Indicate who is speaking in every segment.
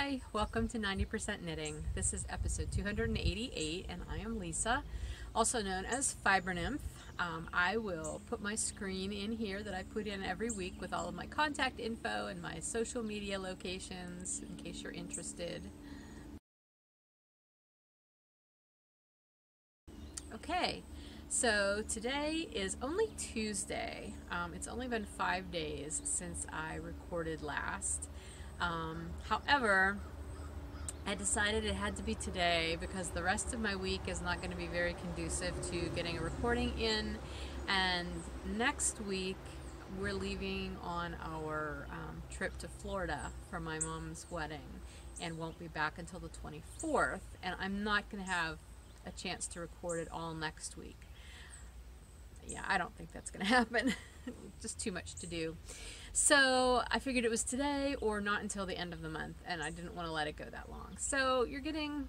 Speaker 1: Hi, welcome to 90% Knitting. This is episode 288 and I am Lisa, also known as Fiber Nymph. I will put my screen in here that I put in every week with all of my contact info and my social media locations in case you're interested. Okay, so today is only Tuesday. It's only been 5 days since I recorded last. However, I decided it had to be today because the rest of my week is not going to be very conducive to getting a recording in, and next week we're leaving on our trip to Florida for my mom's wedding and won't be back until the 24th, and I'm not going to have a chance to record it all next week. Yeah, I don't think that's going to happen. Just too much to do. So I figured it was today or not until the end of the month, and I didn't want to let it go that long. So you're getting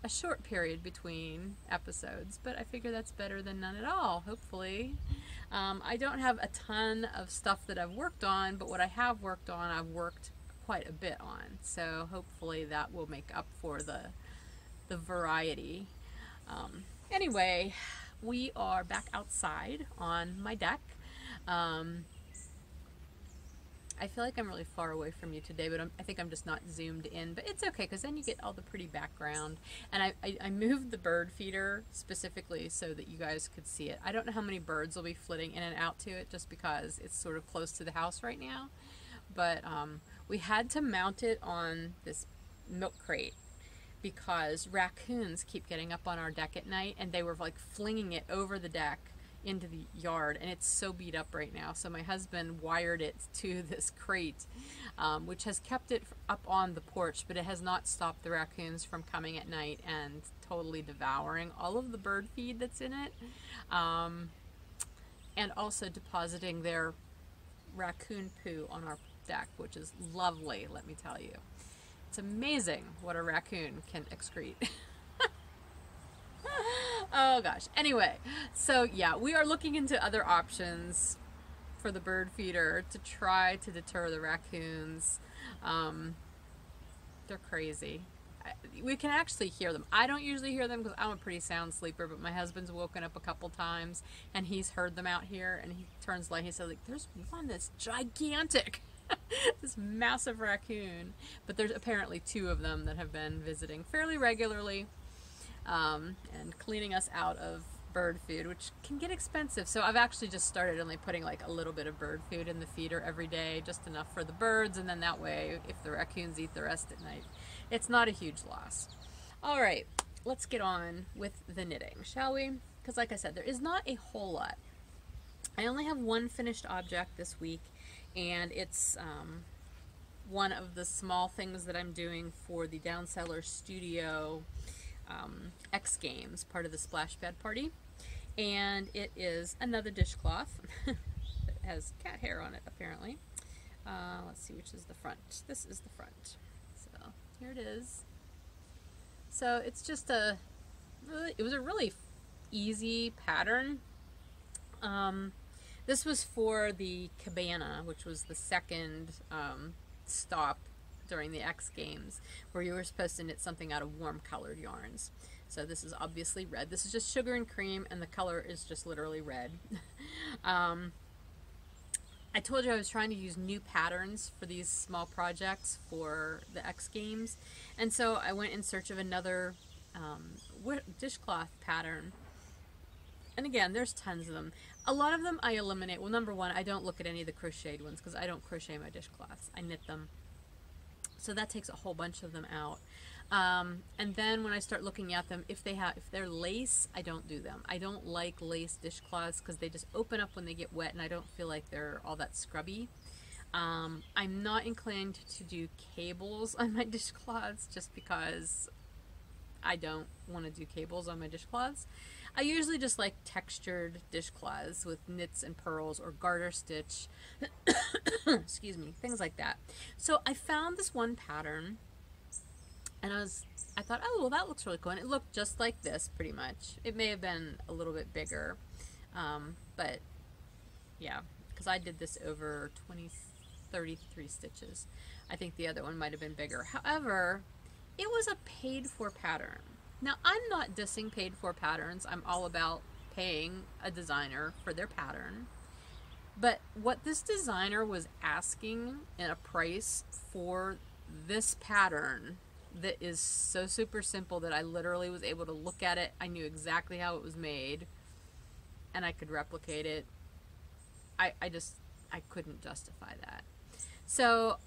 Speaker 1: a short period between episodes, but I figure that's better than none at all, hopefully. I don't have a ton of stuff that I've worked on, but what I have worked on, I've worked quite a bit on. So hopefully that will make up for the variety. Anyway, we are back outside on my deck. I feel like I'm really far away from you today, but I think I'm just not zoomed in. But it's okay, because then you get all the pretty background. And I moved the bird feeder specifically so that you guys could see it. I don't know how many birds will be flitting in and out to it just because it's sort of close to the house right now. But we had to mount it on this milk crate because raccoons keep getting up on our deck at night, and they were like flinging it over the deck into the yard, and it's so beat up right now. So my husband wired it to this crate, which has kept it up on the porch, but it has not stopped the raccoons from coming at night and totally devouring all of the bird feed that's in it, and also depositing their raccoon poo on our deck, which is lovely, let me tell you. It's amazing what a raccoon can excrete. Oh gosh. Anyway, so yeah, we are looking into other options for the bird feeder to try to deter the raccoons. They're crazy. We can actually hear them. I don't usually hear them because I'm a pretty sound sleeper, but my husband's woken up a couple times and he's heard them out here, and he turns light. He says, like, there's one that's gigantic. This massive raccoon. But there's apparently two of them that have been visiting fairly regularly. And cleaning us out of bird food, which can get expensive. So I've actually just started only putting like a little bit of bird food in the feeder every day, just enough for the birds, and then that way if the raccoons eat the rest at night, it's not a huge loss. All right, let's get on with the knitting, shall we? Because like I said, there is not a whole lot. I only have one finished object this week, and it's one of the small things that I'm doing for the Downseller Studio X Games, part of the Splash Pad Party, and it is another dishcloth that has cat hair on it apparently. Let's see which is the front. This is the front. So here it is. So it's just it was a really easy pattern. This was for the cabana, which was the second stop during the X Games, where you were supposed to knit something out of warm colored yarns. So this is obviously red. This is just sugar and cream, and the color is just literally red. I told you I was trying to use new patterns for these small projects for the X Games, and so I went in search of another dishcloth pattern. And again, there's tons of them. A lot of them I eliminate. Well, number one, I don't look at any of the crocheted ones because I don't crochet my dishcloths. I knit them. So that takes a whole bunch of them out. And then when I start looking at them, if they're lace, I don't do them. I don't like lace dishcloths because they just open up when they get wet, and I don't feel like they're all that scrubby. I'm not inclined to do cables on my dishcloths just because I don't want to do cables on my dishcloths. I usually just like textured dishcloths with knits and purls or garter stitch, excuse me, things like that. So I found this one pattern, and I thought, oh, well, that looks really cool, and it looked just like this pretty much. It may have been a little bit bigger, but yeah, because I did this over 33 stitches. I think the other one might have been bigger. However, it was a paid for pattern. Now, I'm not dissing paid for patterns. I'm all about paying a designer for their pattern. But what this designer was asking in a price for this pattern that is so super simple that I literally was able to look at it, I knew exactly how it was made, and I could replicate it. I couldn't justify that. So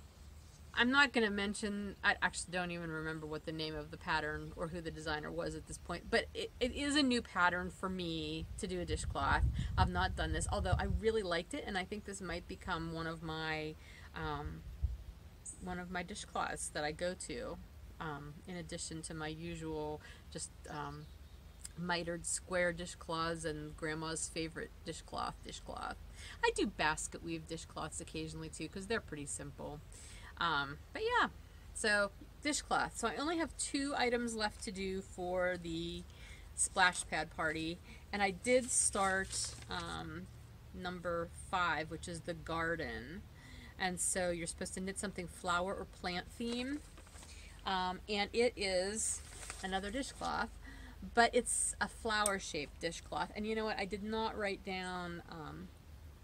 Speaker 1: I'm not going to mention, I actually don't even remember what the name of the pattern or who the designer was at this point, but it is a new pattern for me to do a dishcloth. I've not done this, although I really liked it, and I think this might become one of my dishcloths that I go to, in addition to my usual just mitered square dishcloths and grandma's favorite dishcloth. I do basket weave dishcloths occasionally too, because they're pretty simple. But yeah, so dishcloth. So I only have 2 items left to do for the splash pad party, and I did start number 5, which is the garden. And so you're supposed to knit something flower or plant theme, and it is another dishcloth, but it's a flower shaped dishcloth. And you know what, I did not write down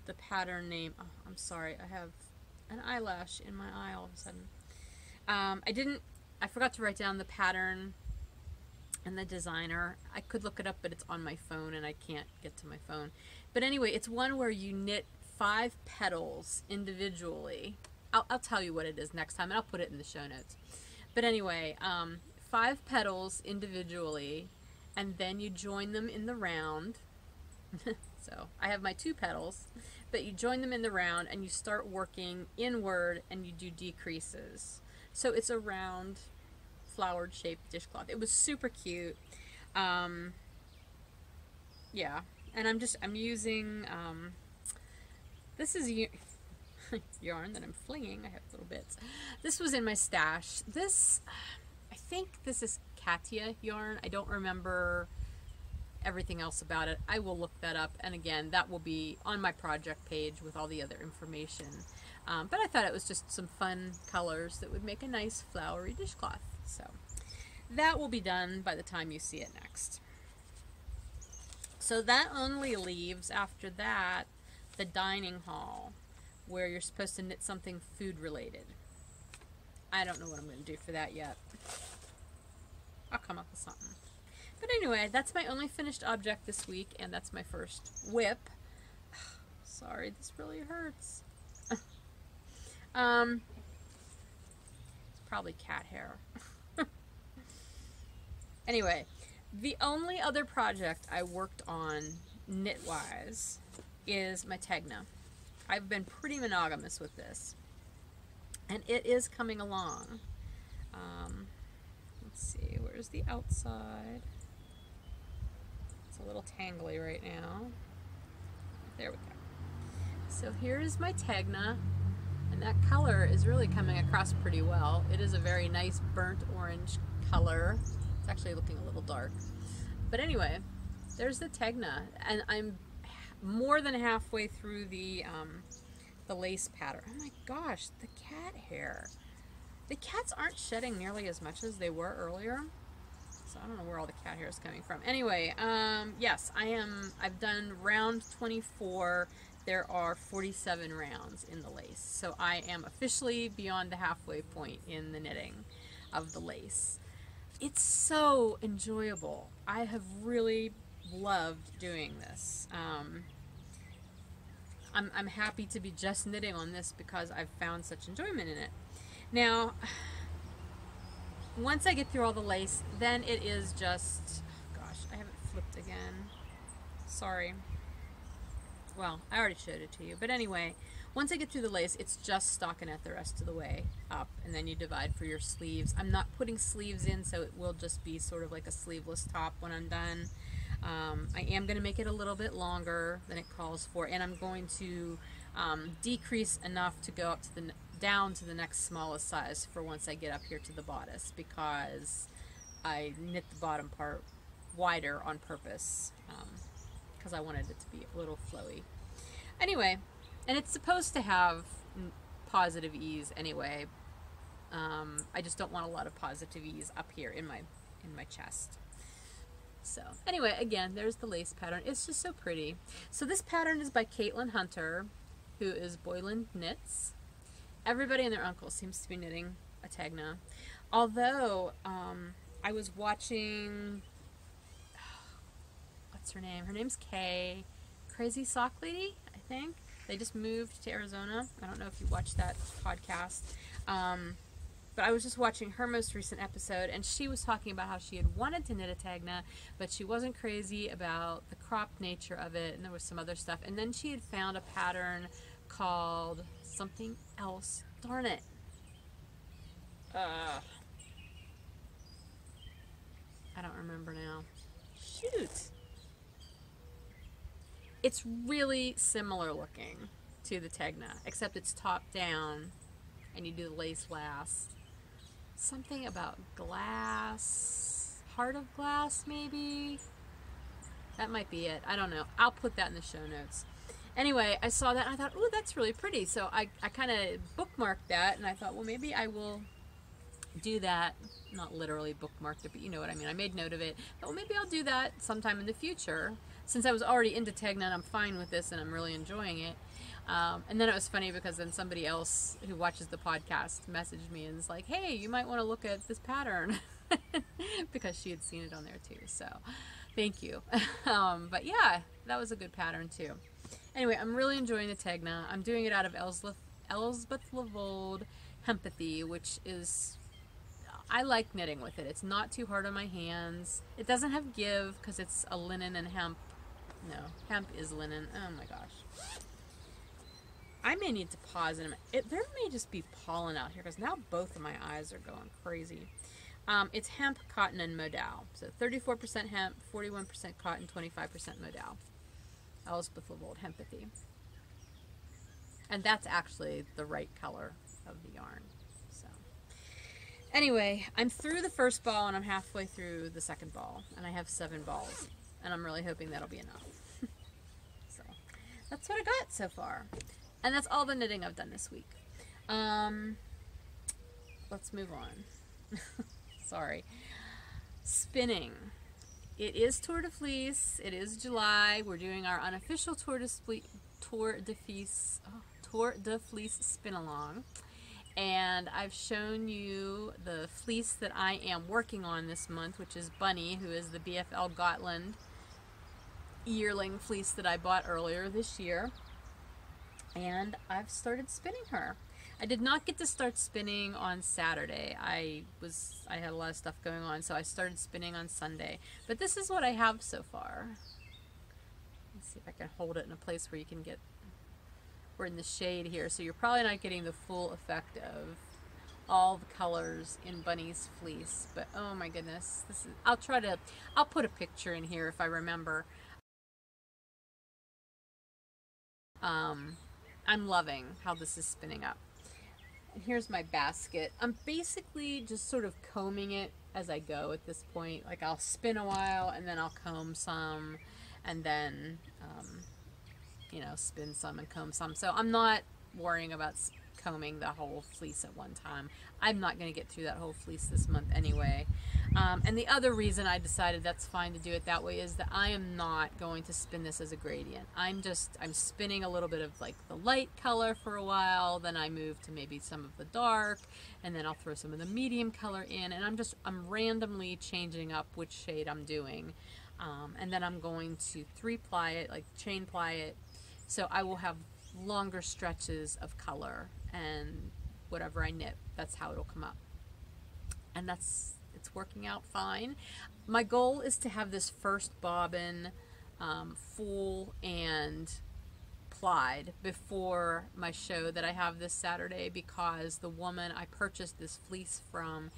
Speaker 1: the pattern name. Oh, I'm sorry, I have an eyelash in my eye all of a sudden. I forgot to write down the pattern and the designer. I could look it up, but it's on my phone and I can't get to my phone. But anyway, it's one where you knit 5 petals individually. I'll tell you what it is next time, and I'll put it in the show notes. But anyway, 5 petals individually, and then you join them in the round. So I have my 2 petals, but you join them in the round and you start working inward and you do decreases. So it's a round flowered shaped dishcloth. It was super cute. Yeah, and I'm using this is yarn that I'm flinging. I have little bits. This was in my stash. This, I think this is Katia yarn. I don't remember everything else about it. I will look that up, and again, that will be on my project page with all the other information. But I thought it was just some fun colors that would make a nice flowery dishcloth. So that will be done by the time you see it next. So that only leaves, after that, the dining hall, where you're supposed to knit something food related. I don't know what I'm going to do for that yet. I'll come up with something. But anyway, that's my only finished object this week, and that's my first whip. Sorry, this really hurts. It's probably cat hair. Anyway, the only other project I worked on knit-wise is my Tegna. I've been pretty monogamous with this, and it is coming along. Let's see, where's the outside? It's a little tangly right now. There we go. So here's my Tegna, and that color is really coming across pretty well. It is a very nice burnt orange color. It's actually looking a little dark. But anyway, there's the Tegna, and I'm more than halfway through the lace pattern. Oh my gosh, the cat hair. The cats aren't shedding nearly as much as they were earlier. So I don't know where all the cat hair is coming from. Anyway, yes, I've done round 24. There are 47 rounds in the lace. So I am officially beyond the halfway point in the knitting of the lace. It's so enjoyable. I have really loved doing this. I'm happy to be just knitting on this because I've found such enjoyment in it. Now, once I get through all the lace, then it is just, gosh, I have it flipped again. Sorry. Well, I already showed it to you. But anyway, once I get through the lace, it's just stockinette the rest of the way up, and then you divide for your sleeves. I'm not putting sleeves in, so it will just be sort of like a sleeveless top when I'm done. I am going to make it a little bit longer than it calls for, and I'm going to decrease enough to go up to down to the next smallest size for once I get up here to the bodice, because I knit the bottom part wider on purpose because I wanted it to be a little flowy. Anyway, and it's supposed to have positive ease anyway, I just don't want a lot of positivities up here in my chest. So anyway, again, there's the lace pattern. It's just so pretty. So this pattern is by Caitlin Hunter, who is Boylan Knits. Everybody and their uncle seems to be knitting a Tegna. Although, I was watching, what's her name? Her name's Kay. Crazy Sock Lady, I think. They just moved to Arizona. I don't know if you watched that podcast. But I was just watching her most recent episode, and she was talking about how she had wanted to knit a Tegna, but she wasn't crazy about the cropped nature of it, and there was some other stuff. And then she had found a pattern called something else. Darn it. I don't remember now. Shoot. It's really similar looking to the Tegna, except it's top down and you do the lace last. Something about glass, heart of glass maybe? That might be it. I don't know. I'll put that in the show notes. Anyway, I saw that and I thought, ooh, that's really pretty. So I kind of bookmarked that, and I thought, well, maybe I will do that. Not literally bookmarked it, but you know what I mean. I made note of it. But well, maybe I'll do that sometime in the future. Since I was already into Tegna and I'm fine with this and I'm really enjoying it. And then it was funny because then somebody else who watches the podcast messaged me and was like, hey, you might want to look at this pattern. Because she had seen it on there too. So thank you. But yeah, that was a good pattern too. Anyway, I'm really enjoying the Tegna. I'm doing it out of Elsbeth Lavold Hempathy, which is, I like knitting with it. It's not too hard on my hands. It doesn't have give because it's a linen and hemp. No, hemp is linen. Oh my gosh. I may need to pause in a minute. There may just be pollen out here because now both of my eyes are going crazy. It's hemp, cotton, and modal. So 34% hemp, 41% cotton, 25% modal. Elsbeth Lavold Hempathy. And that's actually the right color of the yarn. So anyway, I'm through the first ball and I'm halfway through the second ball. And I have 7 balls. And I'm really hoping that'll be enough. So that's what I got so far. And that's all the knitting I've done this week. Let's move on. Sorry. Spinning. It is Tour de Fleece. It is July. We're doing our unofficial Tour de Fleece spin along. And I've shown you the fleece that I am working on this month, which is Bunny, who is the BFL Gotland yearling fleece that I bought earlier this year. And I've started spinning her. I did not get to start spinning on Saturday. I had a lot of stuff going on, so I started spinning on Sunday. But this is what I have so far. Let's see if I can hold it in a place where you can get, we're in the shade here, so you're probably not getting the full effect of all the colors in Bunny's fleece. But oh my goodness, this is, I'll put a picture in here if I remember. I'm loving how this is spinning up. And here's my basket. I'm basically just sort of combing it as I go at this point. Like I'll spin a while and then I'll comb some and then, you know, spin some and comb some. So I'm not worrying about combing the whole fleece at one time. I'm not going to get through that whole fleece this month anyway. And the other reason I decided that's fine to do it that way is that I am not going to spin this as a gradient. I'm spinning a little bit of like the light color for a while, then I move to maybe some of the dark, and then I'll throw some of the medium color in, and I'm randomly changing up which shade I'm doing. And then I'm going to 3-ply it, like chain ply it, so I will have longer stretches of color, and whatever I knit, that's how it'll come up. And it's working out fine. My goal is to have this first bobbin full and plied before my show that I have this Saturday, because the woman I purchased this fleece from,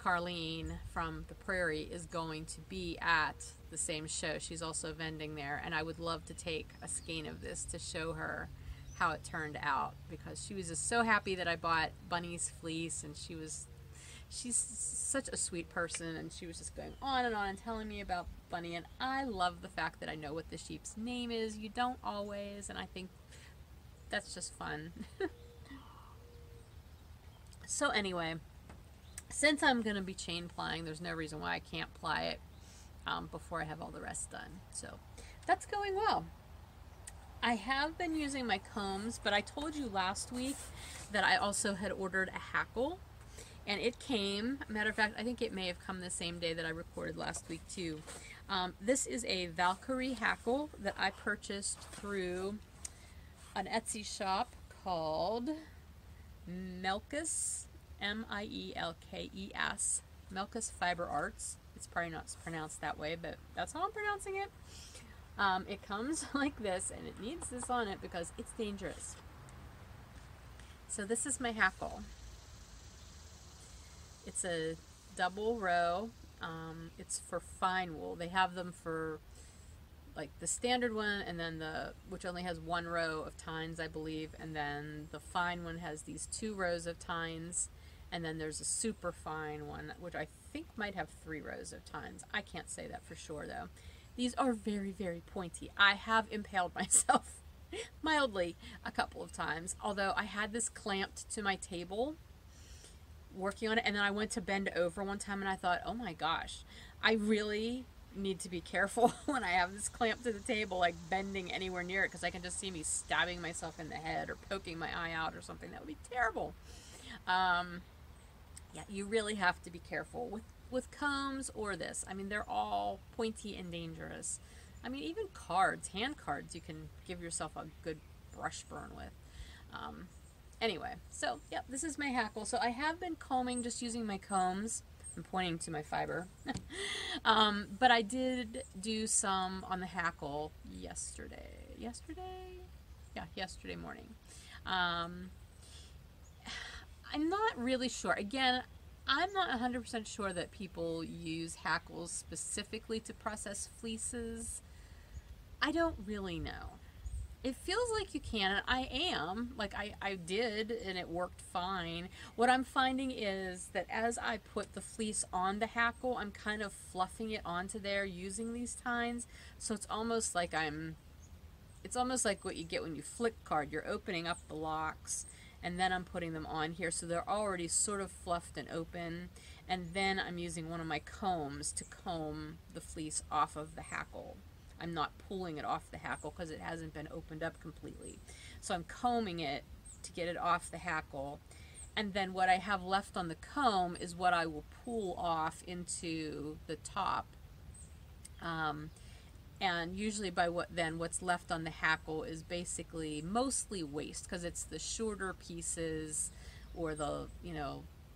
Speaker 1: Carlene from the Prairie, is going to be at the same show. She's also vending there, and I would love to take a skein of this to show her how it turned out, because she was just so happy that I bought Bunny's fleece, and she's such a sweet person, and she was just going on and telling me about Bunny, and I love the fact that I know what the sheep's name is. You don't always, and I think that's just fun. So anyway, since I'm going to be chain plying, there's no reason why I can't ply it before I have all the rest done. So that's going well. I have been using my combs, but I told you last week that I also had ordered a hackle, and it came. Matter of fact, I think it may have come the same day that I recorded last week too. This is a Valkyrie hackle that I purchased through an Etsy shop called Melkus, Mielkes, Melkus Fiber Arts. It's probably not pronounced that way, but that's how I'm pronouncing it. It comes like this, and it needs this on it because it's dangerous. So this is my hackle. It's a double row. It's for fine wool. They have them for like the standard one, and then which only has one row of tines, I believe, and then the fine one has these 2 rows of tines, and then there's a super fine one, which I think might have 3 rows of tines. I can't say that for sure though. These are very, very pointy. I have impaled myself mildly a couple of times, although I had this clamped to my table working on it, and then I went to bend over one time and I thought, oh my gosh, I really need to be careful when I have this clamped to the table, like bending anywhere near it, because I can just see me stabbing myself in the head or poking my eye out or something. That would be terrible. Yeah, you really have to be careful with combs or this. I mean, they're all pointy and dangerous. I mean, even cards, hand cards, you can give yourself a good brush burn with. Anyway, so yeah, this is my hackle. So I have been combing just using my combs. I'm pointing to my fiber. But I did do some on the hackle yesterday. Yeah, yesterday morning. I'm not really sure. Again, I'm not 100% sure that people use hackles specifically to process fleeces. I don't really know. It feels like you can, and I am. Like, I did, and it worked fine. What I'm finding is that as I put the fleece on the hackle, I'm kind of fluffing it onto there using these tines. So it's almost like it's almost like what you get when you flick card. You're opening up the locks, and then I'm putting them on here. So they're already sort of fluffed and open. And then I'm using one of my combs to comb the fleece off of the hackle. I'm not pulling it off the hackle because it hasn't been opened up completely. So I'm combing it to get it off the hackle. And then what I have left on the comb is what I will pull off into the top. And usually what's left on the hackle is basically mostly waste, because it's the shorter pieces or the,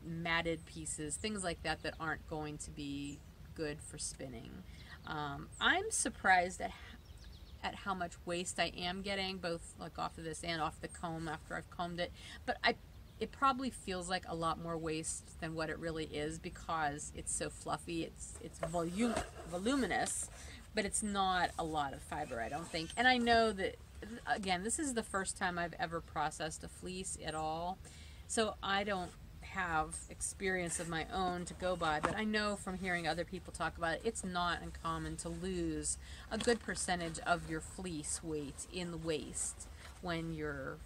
Speaker 1: matted pieces, things like that that aren't going to be good for spinning. I'm surprised at how much waste I am getting, both like off of this and off the comb after I've combed it. But it probably feels like a lot more waste than what it really is, because it's so fluffy. It's voluminous, but it's not a lot of fiber, I don't think. And I know that, again, this is the first time I've ever processed a fleece at all, so I don't have experience of my own to go by, but I know from hearing other people talk about it, it's not uncommon to lose a good percentage of your fleece weight in the waste when you're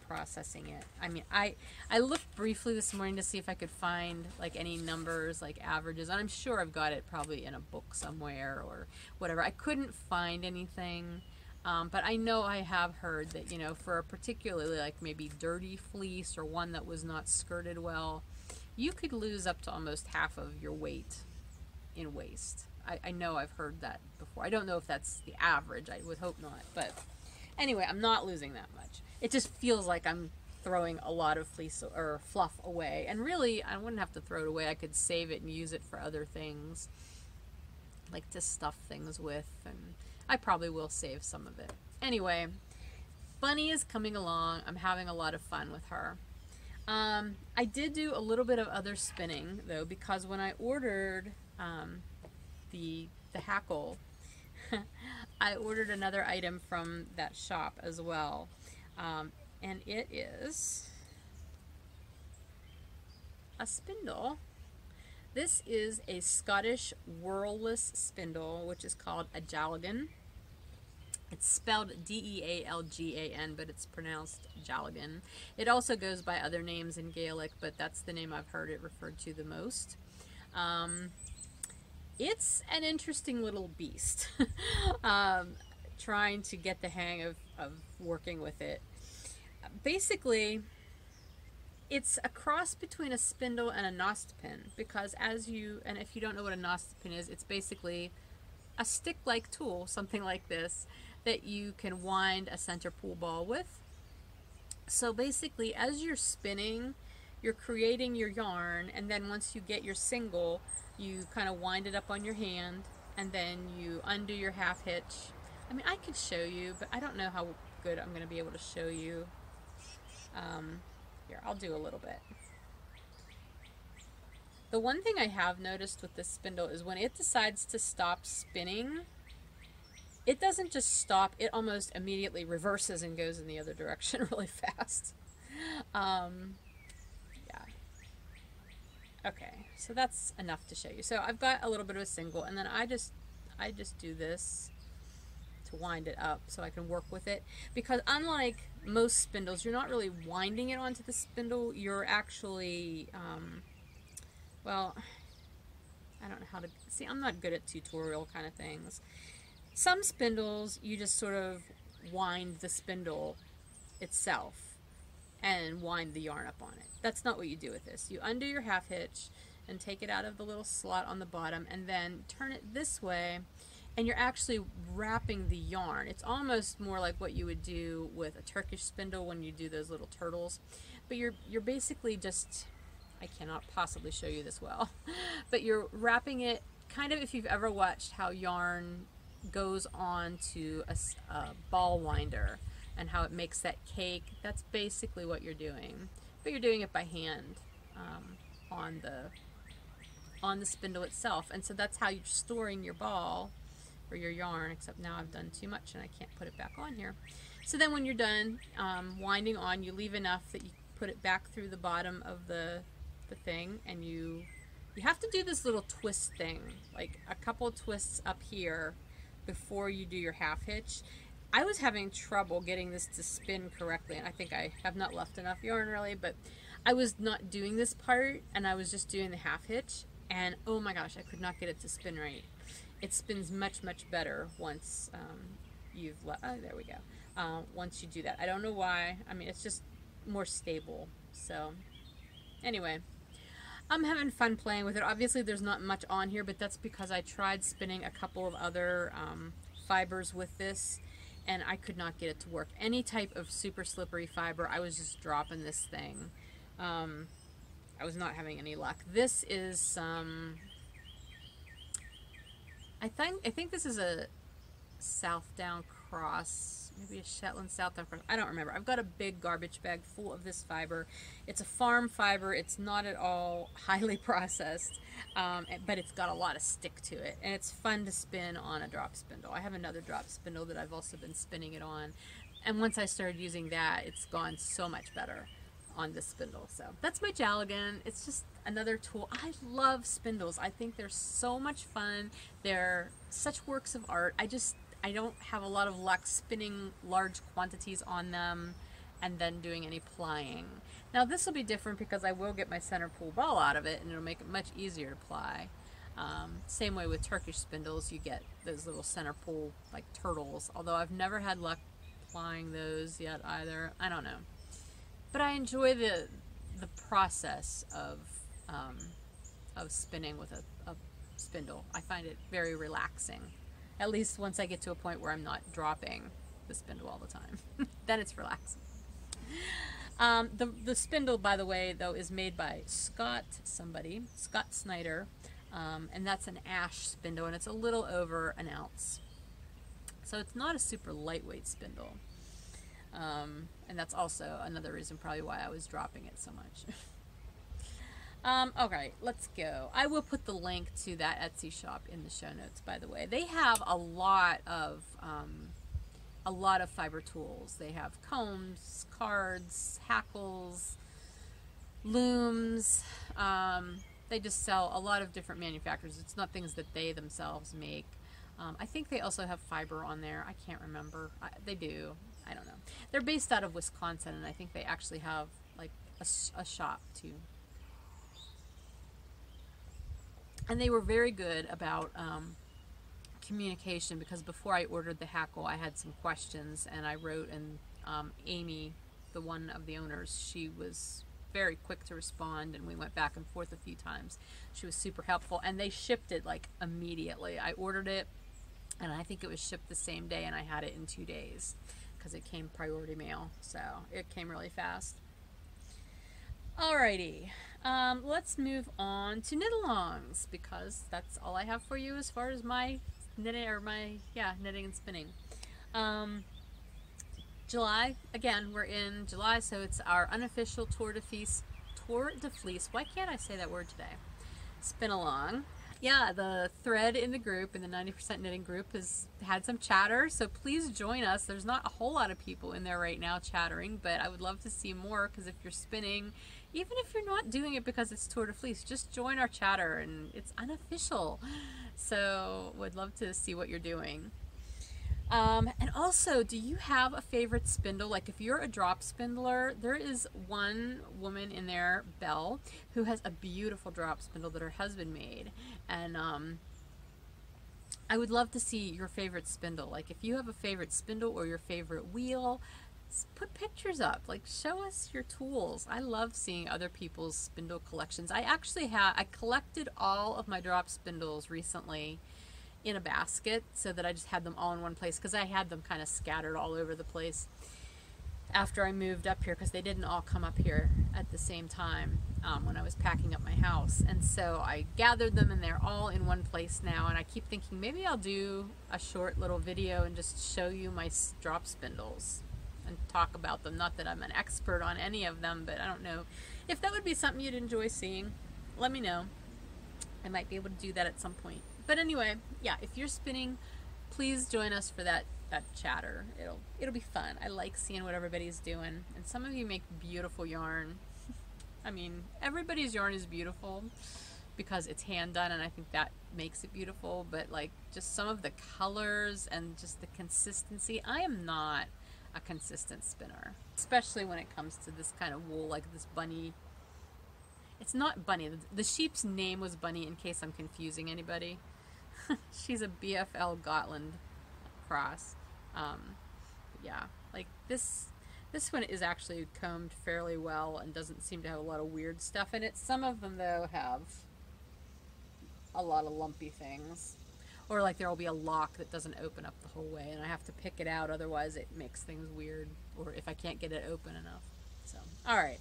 Speaker 1: processing it. I mean, I looked briefly this morning to see if I could find like any numbers, like averages, and I'm sure I've got it probably in a book somewhere or whatever. I couldn't find anything. But I know I have heard that, for a particularly like maybe dirty fleece or one that was not skirted well, you could lose up to almost half of your weight in waste. I know I've heard that before. I don't know if that's the average. I would hope not. But anyway, I'm not losing that much. It just feels like I'm throwing a lot of fleece or fluff away. And really, I wouldn't have to throw it away. I could save it and use it for other things, like to stuff things with, and I probably will save some of it. Anyway, Bunny is coming along. I'm having a lot of fun with her. I did do a little bit of other spinning, though, because when I ordered the hackle, I ordered another item from that shop as well. And it is a spindle. This is a Scottish whorlless spindle, which is called a Jalligan. It's spelled Dealgan, but it's pronounced Jalgan. It also goes by other names in Gaelic, but that's the name I've heard it referred to the most. It's an interesting little beast. Trying to get the hang of working with it. Basically, it's a cross between a spindle and a nostipin, because if you don't know what a nostipin is, it's basically a stick-like tool, something like this, that you can wind a center pool ball with. So basically, as you're spinning, you're creating your yarn, and then once you get your single, you kind of wind it up on your hand, and then you undo your half hitch. I mean, I could show you, but I don't know how good I'm going to be able to show you. Here, I'll do a little bit. The one thing I have noticed with this spindle is when it decides to stop spinning, it doesn't just stop, it almost immediately reverses and goes in the other direction really fast. Yeah. Okay, so that's enough to show you. So I've got a little bit of a single, and then I just do this to wind it up so I can work with it, because unlike most spindles, you're not really winding it onto the spindle, you're actually well, I don't know how to see, I'm not good at tutorial kind of things. Some spindles you just sort of wind the spindle itself and wind the yarn up on it. That's not what you do with this. You undo your half hitch and take it out of the little slot on the bottom and then turn it this way, and you're actually wrapping the yarn. It's almost more like what you would do with a Turkish spindle when you do those little turtles. But you're basically just, I cannot possibly show you this well, but you're wrapping it kind of, if you've ever watched how yarn goes on to a ball winder and how it makes that cake, that's basically what you're doing. But you're doing it by hand on the spindle itself, and so that's how you're storing your ball or your yarn, except now I've done too much and I can't put it back on here. So then when you're done winding on, you leave enough that you put it back through the bottom of the thing, and you have to do this little twist thing, like a couple of twists up here before you do your half hitch. I was having trouble getting this to spin correctly, and I think I have not left enough yarn really, but I was not doing this part and I was just doing the half hitch, and oh my gosh, I could not get it to spin right. It spins much better once you've left. Oh, there we go. Once you do that, I don't know why. I mean, it's just more stable. So anyway, I'm having fun playing with it. Obviously there's not much on here, but that's because I tried spinning a couple of other fibers with this, and I could not get it to work. Any type of super slippery fiber, I was just dropping this thing. I was not having any luck. This is some, I think this is a Southdown cross, maybe a Shetland Southdown cross. I don't remember. I've got a big garbage bag full of this fiber. It's a farm fiber. It's not at all highly processed, but it's got a lot of stick to it, and it's fun to spin on a drop spindle. I have another drop spindle that I've also been spinning it on, and once I started using that, it's gone so much better on this spindle. So that's my Jalligan. It's just another tool. I love spindles. I think they're so much fun. They're such works of art. I don't have a lot of luck spinning large quantities on them and then doing any plying. Now this will be different because I will get my center pull ball out of it, and it'll make it much easier to ply. Same way with Turkish spindles, you get those little center pull like turtles, although I've never had luck plying those yet either. I don't know. But I enjoy the process of spinning with a spindle. I find it very relaxing. At least once I get to a point where I'm not dropping the spindle all the time. Then it's relaxing. The spindle, by the way, though, is made by Scott Snyder, and that's an ash spindle, and it's a little over an ounce. So it's not a super lightweight spindle. And that's also another reason probably why I was dropping it so much. Okay, let's go. I will put the link to that Etsy shop in the show notes, by the way. They have a lot of fiber tools. They have combs, cards, hackles, looms. They just sell a lot of different manufacturers. It's not things that they themselves make. I think they also have fiber on there. I can't remember. They do. I don't know. They're based out of Wisconsin, and I think they actually have like a shop too. And they were very good about communication, because before I ordered the hackle, I had some questions, and I wrote, and Amy, the one of the owners, she was very quick to respond, and we went back and forth a few times. She was super helpful, and they shipped it like immediately. I ordered it, and I think it was shipped the same day, and I had it in 2 days because it came priority mail, so it came really fast. Alrighty, let's move on to knit-alongs, because that's all I have for you as far as my knitting, or knitting and spinning. July, again, we're in July, so it's our unofficial Tour de Fleece. Why can't I say that word today? Spin along. Yeah, the thread in the group, in the 90% knitting group, has had some chatter, so please join us. There's not a whole lot of people in there right now chattering, but I would love to see more, because if you're spinning, even if you're not doing it because it's Tour de Fleece, just join our chatter, and it's unofficial. So would love to see what you're doing. And also, do you have a favorite spindle? Like, if you're a drop spindler, there is one woman in there, Belle, who has a beautiful drop spindle that her husband made. And I would love to see your favorite spindle. Like, if you have a favorite spindle or your favorite wheel, put pictures up. Like, show us your tools. I love seeing other people's spindle collections. I collected all of my drop spindles recently in a basket, so that I just had them all in one place, because I had them kind of scattered all over the place after I moved up here, because they didn't all come up here at the same time when I was packing up my house. And so I gathered them, and they're all in one place now, and I keep thinking maybe I'll do a short little video and just show you my drop spindles and talk about them. Not that I'm an expert on any of them, but I don't know if that would be something you'd enjoy seeing. Let me know. I might be able to do that at some point. But anyway, yeah, if you're spinning, please join us for that chatter. It'll be fun. I like seeing what everybody's doing. And some of you make beautiful yarn. I mean, everybody's yarn is beautiful because it's hand done, and I think that makes it beautiful. But like, just some of the colors and just the consistency. I am not a consistent spinner, especially when it comes to this kind of wool, like this bunny. It's not Bunny. The sheep's name was Bunny, in case I'm confusing anybody. She's a BFL Gotland cross. Yeah, like this one is actually combed fairly well and doesn't seem to have a lot of weird stuff in it. Some of them, though, have a lot of lumpy things. Or like there will be a lock that doesn't open up the whole way, and I have to pick it out, otherwise it makes things weird, or if I can't get it open enough. So, alright.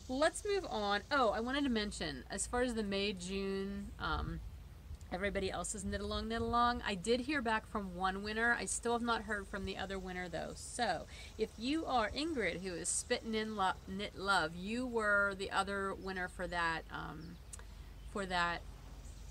Speaker 1: Let's move on. Oh, I wanted to mention, as far as the May-June, everybody else's knit-along, I did hear back from one winner. I still have not heard from the other winner, though. So, if you are Ingrid, who is Spittin' in Knit Love, you were the other winner for that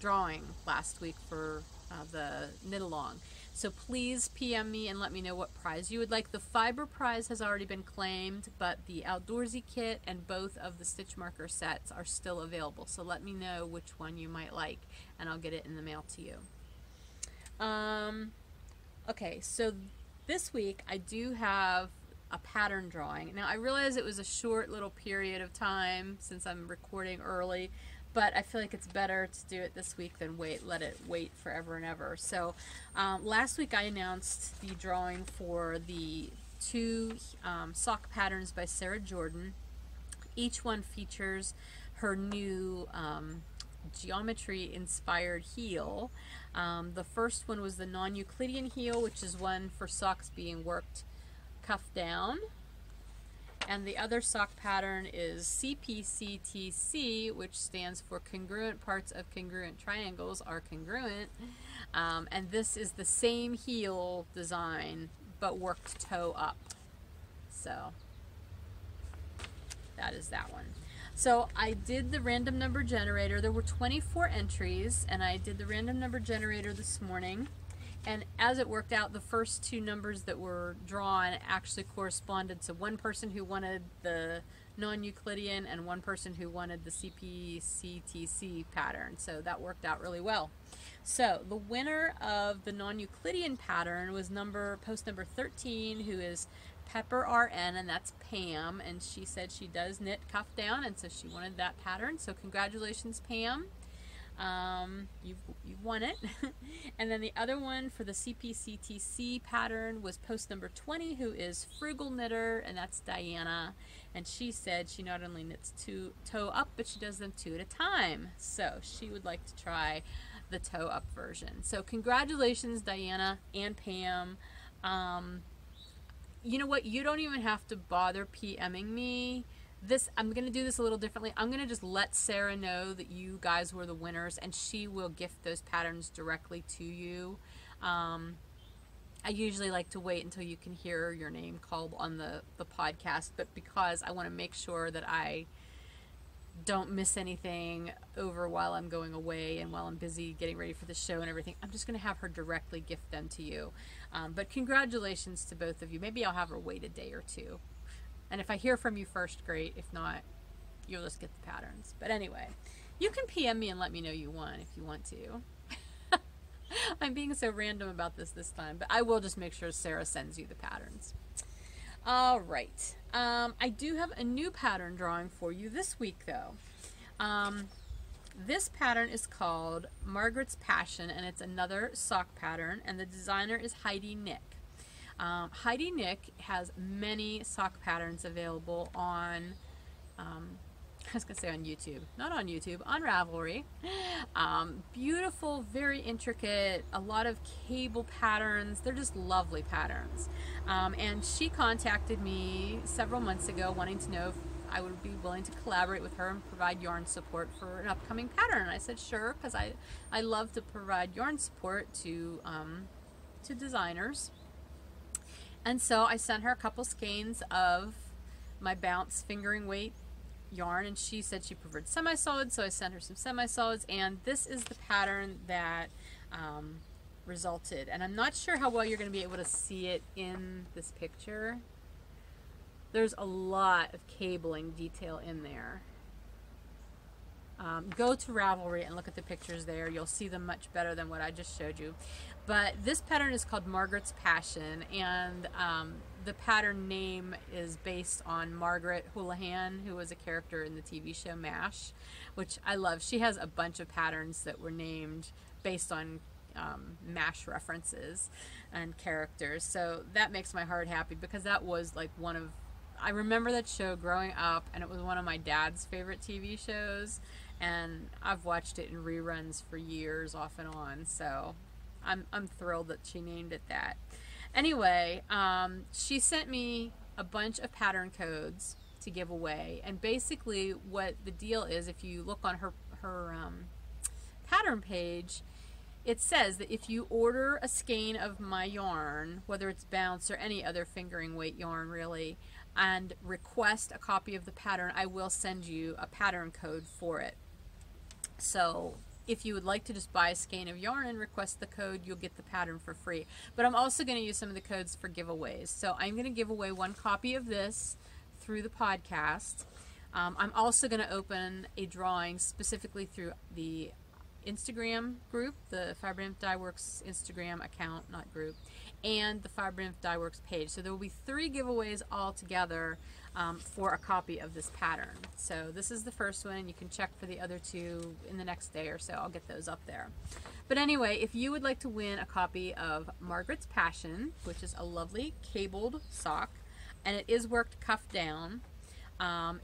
Speaker 1: drawing last week for the knit-along. So please PM me and let me know what prize you would like. The fiber prize has already been claimed, but the outdoorsy kit and both of the stitch marker sets are still available. So let me know which one you might like, and I'll get it in the mail to you. Okay, so this week I do have a pattern drawing. Now, I realize it was a short little period of time since I'm recording early, but I feel like it's better to do it this week than let it wait forever and ever. So last week I announced the drawing for the 2 sock patterns by Sarah Jordan. Each one features her new geometry inspired heel. The first one was the non-Euclidean heel, which is one for socks being worked cuff down. And the other sock pattern is CPCTC, which stands for congruent parts of congruent triangles are congruent. And this is the same heel design, but worked toe up. So that is that one. So I did the random number generator. There were 24 entries, and I did the random number generator this morning. And as it worked out, the first 2 numbers that were drawn actually corresponded to one person who wanted the non-Euclidean and one person who wanted the CPCTC pattern. So that worked out really well. So the winner of the non-Euclidean pattern was post number 13, who is Pepper RN, and that's Pam, and she said she does knit cuff down, and so she wanted that pattern. So congratulations, Pam. You've won it. And then the other one for the CPCTC pattern was post number 20, who is Frugal Knitter, and that's Diana, and she said she not only knits toe up, but she does them 2 at a time. So she would like to try the toe up version. So congratulations, Diana and Pam. You know what? You don't even have to bother PMing me. I'm going to do this a little differently. I'm going to just let Sarah know that you guys were the winners, and she will gift those patterns directly to you. I usually like to wait until you can hear your name called on the podcast, but because I want to make sure that I don't miss anything over while I'm going away and while I'm busy getting ready for the show and everything, I'm just going to have her directly gift them to you. But congratulations to both of you. Maybe I'll have her wait a day or two. And if I hear from you first, great. If not, you'll just get the patterns. But anyway, you can PM me and let me know you won if you want to. I'm being so random about this time, but I will just make sure Sarah sends you the patterns. All right. I do have a new pattern drawing for you this week, though. This pattern is called Margaret's Passion, and it's another sock pattern, and the designer is Heidi Nick. Heidi Nick has many sock patterns available on, I was going to say on YouTube. Not on YouTube, on Ravelry. Beautiful, very intricate, a lot of cable patterns. They're just lovely patterns. And she contacted me several months ago wanting to know if I would be willing to collaborate with her and provide yarn support for an upcoming pattern. And I said sure, because I love to provide yarn support to designers. And so I sent her a couple skeins of my Bounce fingering weight yarn, and she said she preferred semi-solid, so I sent her some semi-solids, and this is the pattern that resulted. And I'm not sure how well you're going to be able to see it in this picture. There's a lot of cabling detail in there. Go to Ravelry and look at the pictures there. You'll see them much better than what I just showed you. But this pattern is called Margaret's Passion, and the pattern name is based on Margaret Houlihan, who was a character in the TV show MASH, which I love. She has a bunch of patterns that were named based on MASH references and characters. So that makes my heart happy, because that was like I remember that show growing up, and it was one of my dad's favorite TV shows, and I've watched it in reruns for years off and on, so I'm thrilled that she named it that. Anyway, she sent me a bunch of pattern codes to give away, and basically what the deal is, if you look on her pattern page, it says that if you order a skein of my yarn, whether it's Bounce or any other fingering weight yarn really, and request a copy of the pattern, I will send you a pattern code for it. So if you would like to just buy a skein of yarn and request the code, you'll get the pattern for free. But I'm also going to use some of the codes for giveaways. So I'm going to give away one copy of this through the podcast. I'm also going to open a drawing specifically through the Instagram group, the Fiber Nymph Dye Works Instagram account, not group, and the Fiber Nymph Dye Works page. So there will be 3 giveaways all together for a copy of this pattern. So this is the first one. You can check for the other 2 in the next day or so. I'll get those up there. But anyway, if you would like to win a copy of Margaret's Passion, which is a lovely cabled sock, and it is worked cuff down,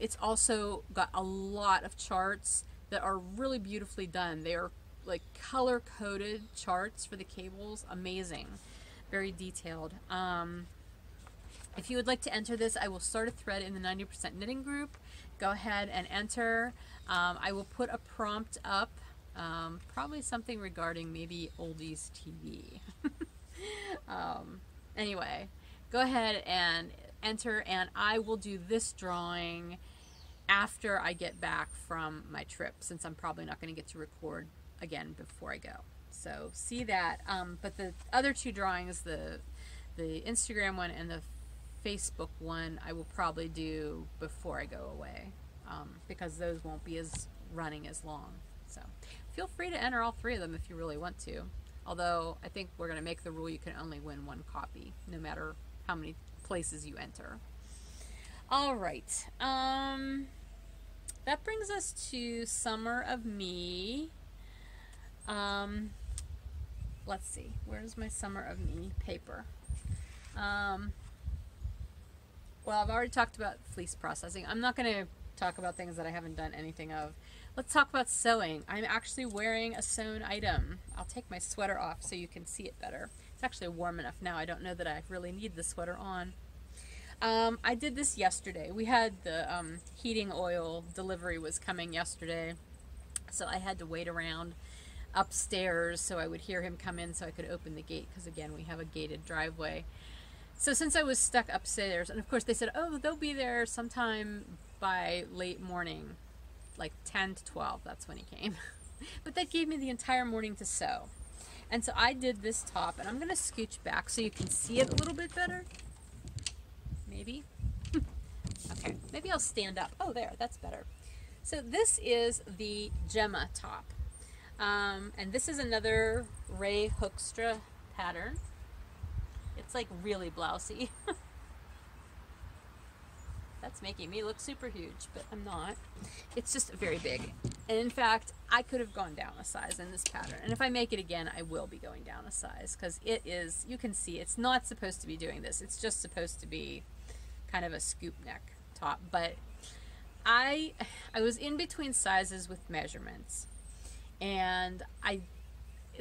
Speaker 1: it's also got a lot of charts that are really beautifully done. They are like color-coded charts for the cables. Amazing. Very detailed. If you would like to enter this, I will start a thread in the 90% knitting group. Go ahead and enter. I will put a prompt up, probably something regarding maybe oldies TV. Anyway, go ahead and enter, and I will do this drawing after I get back from my trip, since I'm probably not going to get to record again before I go. So see that. But the other 2 drawings, the Instagram one and the Facebook one I will probably do before I go away, because those won't be as running as long. So feel free to enter all 3 of them if you really want to. Although I think we're going to make the rule you can only win 1 copy, no matter how many places you enter. All right. That brings us to Summer of Me. Let's see. Where's my Summer of Me paper? Well, I've already talked about fleece processing. I'm not going to talk about things that I haven't done anything of. Let's talk about sewing. I'm actually wearing a sewn item. I'll take my sweater off so you can see it better. It's actually warm enough now. I don't know that I really need the sweater on. I did this yesterday. We had the heating oil delivery was coming yesterday, so I had to wait around upstairs so I would hear him come in so I could open the gate, because again we have a gated driveway. So since I was stuck upstairs, and of course they said, oh, they'll be there sometime by late morning, like 10 to 12, that's when he came. But that gave me the entire morning to sew. And so I did this top, and I'm going to scooch back so you can see it a little bit better. Maybe. Okay, maybe I'll stand up. Oh, there, that's better. So this is the Gemma top. And this is another Ray Hoekstra pattern. It's like really blousy. That's making me look super huge, but I'm not. It's just very big. And in fact, I could have gone down a size in this pattern. And if I make it again, I will be going down a size, because it is, you can see, it's not supposed to be doing this. It's just supposed to be kind of a scoop neck top. But I was in between sizes with measurements. And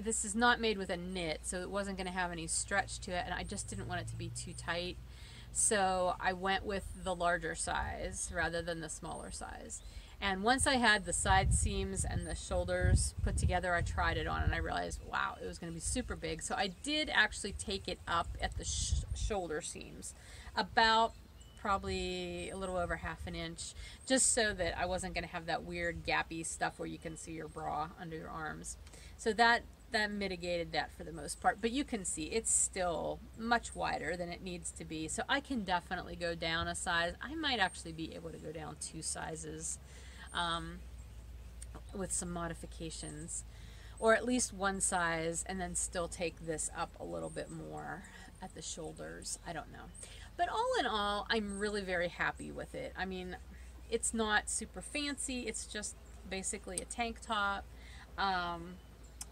Speaker 1: this is not made with a knit, so it wasn't going to have any stretch to it, and I just didn't want it to be too tight. So I went with the larger size rather than the smaller size. And once I had the side seams and the shoulders put together, I tried it on and I realized, wow, it was going to be super big. So I did actually take it up at the shoulder seams, about probably a little over ½ an inch, just so that I wasn't going to have that weird gappy stuff where you can see your bra under your arms. So that mitigated that for the most part, but you can see it's still much wider than it needs to be, so I can definitely go down a size. I might actually be able to go down 2 sizes with some modifications, or at least 1 size, and then still take this up a little bit more at the shoulders. I don't know, but all in all, I'm really very happy with it. I mean, it's not super fancy, it's just basically a tank top.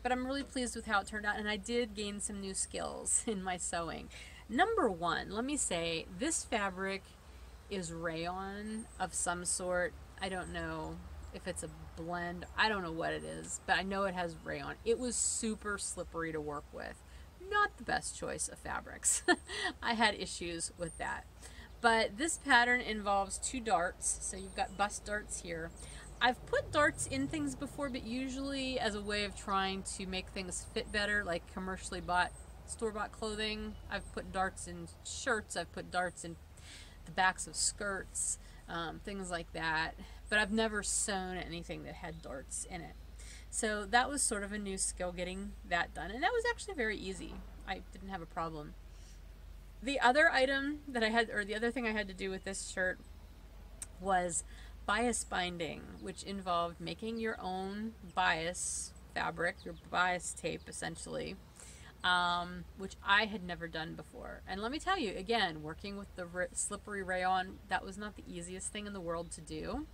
Speaker 1: But I'm really pleased with how it turned out, and I did gain some new skills in my sewing. Number 1, let me say, this fabric is rayon of some sort. I don't know if it's a blend. I don't know what it is, but I know it has rayon. It was super slippery to work with. Not the best choice of fabrics. I had issues with that. But this pattern involves 2 darts, so you've got bust darts here. I've put darts in things before, but usually as a way of trying to make things fit better, like commercially bought, store-bought clothing. I've put darts in shirts, I've put darts in the backs of skirts, things like that. But I've never sewn anything that had darts in it. So that was sort of a new skill, getting that done. And that was actually very easy. I didn't have a problem. The other item that I had, or the other thing I had to do with this shirt was bias binding, which involved making your own bias fabric, your bias tape essentially, which I had never done before. And let me tell you, again, working with the slippery rayon, that was not the easiest thing in the world to do.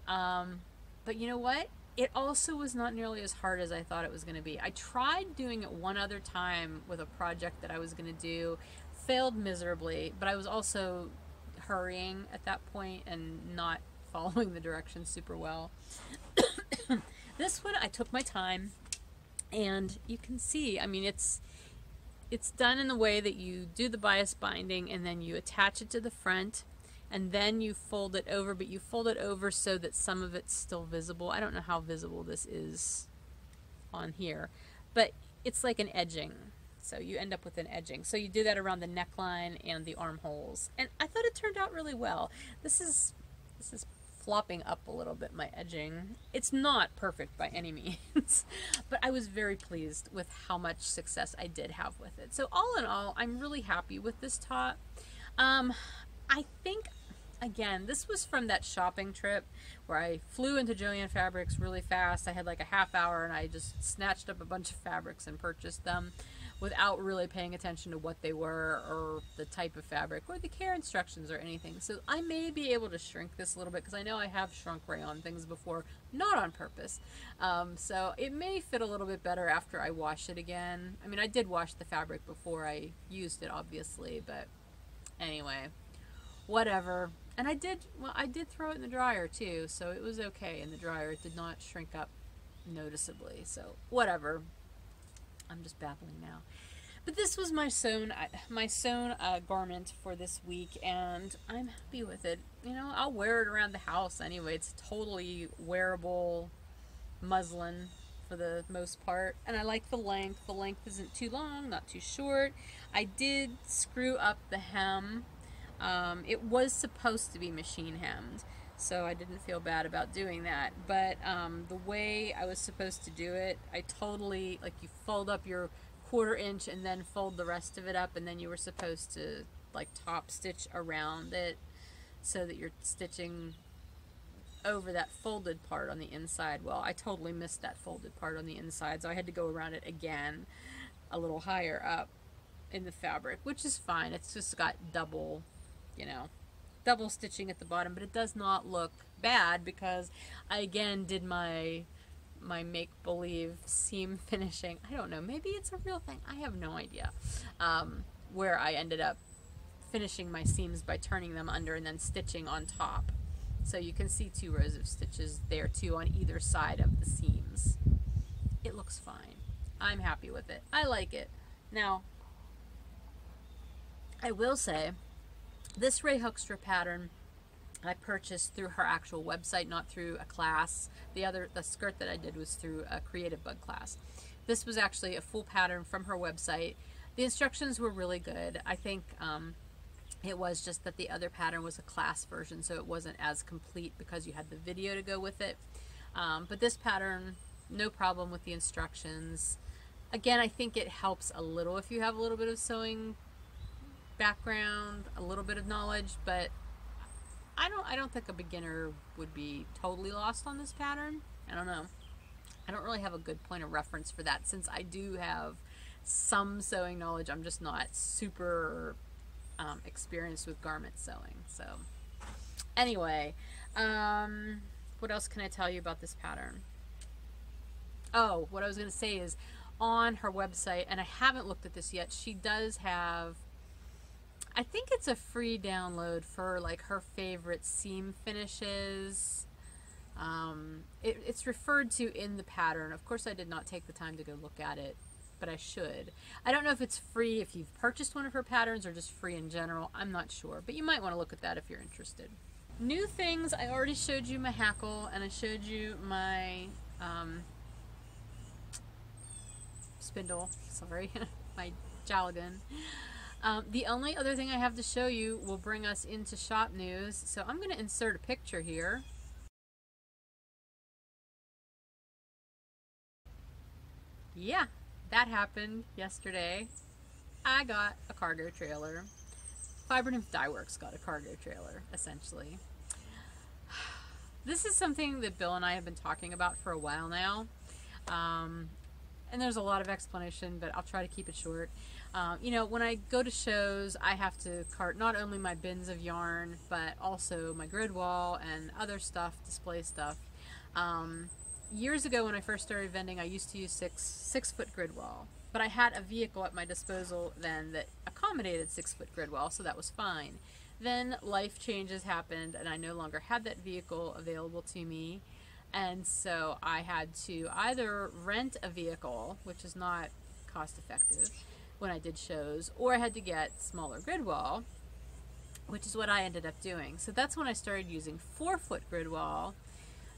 Speaker 1: But you know what? It also was not nearly as hard as I thought it was going to be. I tried doing it one other time with a project that I was going to do, failed miserably, but I was also hurrying at that point and not following the directions super well. This one I took my time, and you can see, I mean, it's done in the way that you do the bias binding and then you attach it to the front and then you fold it over, but you fold it over so that some of it's still visible. I don't know how visible this is on here, but it's like an edging. So you end up with an edging. So you do that around the neckline and the armholes. And I thought it turned out really well. This is flopping up a little bit, my edging. It's not perfect by any means, but I was very pleased with how much success I did have with it. So all in all, I'm really happy with this top. Um, I think, again, this was from that shopping trip where I flew into Joann Fabrics really fast. I had like a half hour and I just snatched up a bunch of fabrics and purchased them without really paying attention to what they were or the type of fabric or the care instructions or anything. So I may be able to shrink this a little bit because I know I have shrunk rayon things before, not on purpose. So it may fit a little bit better after I wash it again. I mean, I did wash the fabric before I used it, obviously, but anyway, whatever. And I did throw it in the dryer too, so it was okay in the dryer. It did not shrink up noticeably, so whatever. I'm just babbling now. But this was my sewn garment for this week, and I'm happy with it. You know, I'll wear it around the house anyway. It's totally wearable muslin for the most part, and I like the length. The length isn't too long, not too short. I did screw up the hem. It was supposed to be machine hemmed, so I didn't feel bad about doing that. But the way I was supposed to do it, I totally, like, you fold up your 1/4 inch and then fold the rest of it up, and then you were supposed to like top stitch around it so that you're stitching over that folded part on the inside. Well, I totally missed that folded part on the inside, so I had to go around it again a little higher up in the fabric, which is fine. It's just got double, you know, double stitching at the bottom, but it does not look bad because I again did my make-believe seam finishing. I don't know, maybe it's a real thing, I have no idea, where I ended up finishing my seams by turning them under and then stitching on top. So you can see 2 rows of stitches there too on either side of the seams. It looks fine. I'm happy with it. I like it. Now, I will say, this Ray Hoekstra pattern I purchased through her actual website, not through a class. The skirt that I did was through a Creative Bug class. This was actually a full pattern from her website. The instructions were really good. I think it was just that the other pattern was a class version, so it wasn't as complete because you had the video to go with it. But this pattern, no problem with the instructions. Again, I think it helps a little if you have a little bit of sewing background, a little bit of knowledge, but I don't think a beginner would be totally lost on this pattern. I don't know. I don't really have a good point of reference for that since I do have some sewing knowledge. I'm just not super experienced with garment sewing. So anyway, what else can I tell you about this pattern? Oh, what I was going to say is on her website, and I haven't looked at this yet, she does have, I think it's a free download for like her favorite seam finishes. It's referred to in the pattern. Of course, I did not take the time to go look at it, but I should. I don't know if it's free if you've purchased one of her patterns or just free in general. I'm not sure, but you might want to look at that if you're interested. New things, I already showed you my hackle and I showed you my spindle, sorry, my Jalagan. The only other thing I have to show you will bring us into shop news, so I'm going to insert a picture here. Yeah, that happened yesterday. I got a cargo trailer. Fiber Nymph Dye Works got a cargo trailer, essentially. This is something that Bill and I have been talking about for a while now. And there's a lot of explanation, but I'll try to keep it short. You know, when I go to shows, I have to cart not only my bins of yarn, but also my grid wall and other stuff, display stuff. Years ago when I first started vending, I used to use six foot grid wall, but I had a vehicle at my disposal then that accommodated 6 foot grid wall, so that was fine. Then life changes happened and I no longer had that vehicle available to me, and so I had to either rent a vehicle, which is not cost effective when I did shows, or I had to get smaller grid wall, which is what I ended up doing. So that's when I started using 4 foot grid wall